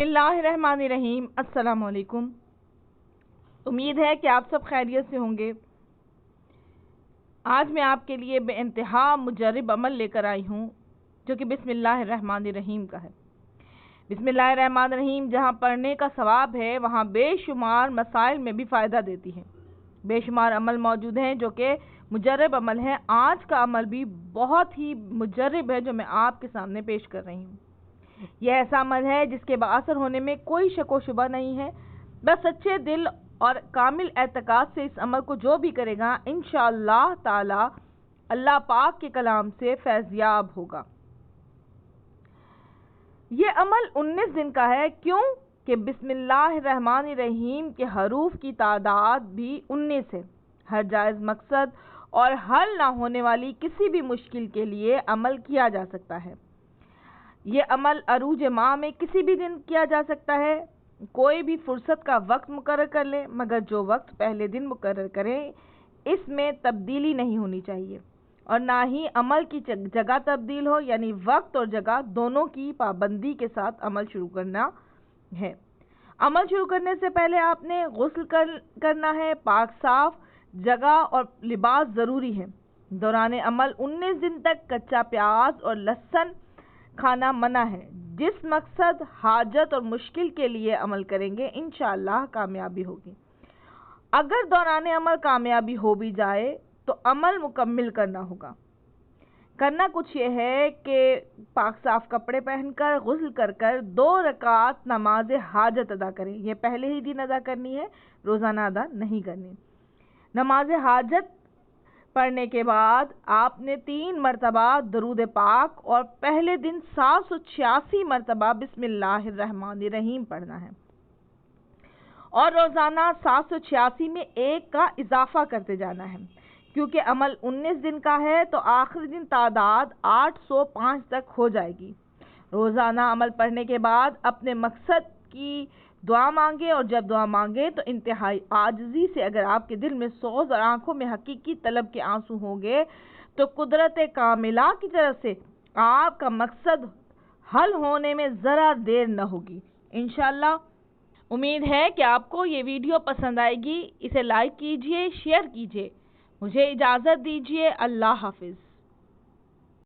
बिस्मिल्लाहिर्रहमानिर्रहीम। अस्सलाम वालेकुम। उम्मीद है कि आप सब खैरियत से होंगे। आज मैं आपके लिए बेइंतहा मुजर्रिब अमल लेकर आई हूँ जो कि बिस्मिल्लाहिर्रहमानिर्रहीम का है। बिस्मिल्लाहिर्रहमानिर्रहीम जहाँ पढ़ने का सवाब है वहाँ बेशुमार मसाइल में भी फ़ायदा देती है। बेशुमार अमल मौजूद हैं जो कि मुजर्रिब अमल है। आज का अमल भी बहुत ही मुजर्रिब है जो मैं आपके सामने पेश कर रही हूँ। यह ऐसा अमल है जिसके बाअसर होने में कोई शक व शुबा नहीं है। बस सच्चे दिल और कामिल एतकाद से इस अमल को जो भी करेगा इंशाअल्लाह ताला अल्लाह पाक के कलाम से फैज़याब होगा। ये अमल 19 दिन का है। क्यों कि बिस्मिल्लाहिर्रहमानिर्रहीम के हरूफ की तादाद भी 19 है। हर जायज़ मकसद और हल ना होने वाली किसी भी मुश्किल के लिए अमल किया जा सकता है। ये अमल अरूज माह में किसी भी दिन किया जा सकता है। कोई भी फुर्सत का वक्त मुकर्रर कर ले, मगर जो वक्त पहले दिन मुकर्रर करें इसमें तब्दीली नहीं होनी चाहिए और ना ही अमल की जगह तब्दील हो, यानी वक्त और जगह दोनों की पाबंदी के साथ अमल शुरू करना है। अमल शुरू करने से पहले आपने गुस्ल करना है। पाक साफ जगह और लिबास ज़रूरी है। दौरान अमल 19 दिन तक कच्चा प्याज और लहसुन खाना मना है। जिस मकसद, हाजत और मुश्किल के लिए अमल करेंगे इंशाअल्लाह कामयाबी होगी। अगर दौरान अमल कामयाबी हो भी जाए तो अमल मुकम्मिल करना होगा। करना कुछ ये है कि पाक साफ कपड़े पहनकर गुस्ल कर 2 रकात नमाज हाजत अदा करें। यह पहले ही दिन अदा करनी है, रोज़ाना अदा नहीं करनी। नमाज हाजत पढ़ने के बाद आपने 3 मरतबा दरूद पाक और पहले दिन 786 मरतबा बिस्मिल्लाहिर्रहमानिर्रहीम पढ़ना है और रोज़ाना 786 में 1 का इजाफा करते जाना है। क्योंकि अमल 19 दिन का है तो आखिरी दिन तादाद 805 तक हो जाएगी। रोज़ाना अमल पढ़ने के बाद अपने मकसद की दुआ मांगे और जब दुआ मांगे तो इंतहाई आजिज़ी से अगर आपके दिल में सोज और आंखों में हकीकी तलब के आंसू होंगे तो कुदरत कामिला की तरफ से आपका मकसद हल होने में ज़रा देर न होगी इंशाअल्लाह। उम्मीद है कि आपको ये वीडियो पसंद आएगी। इसे लाइक कीजिए, शेयर कीजिए। मुझे इजाज़त दीजिए। अल्लाह हाफिज़।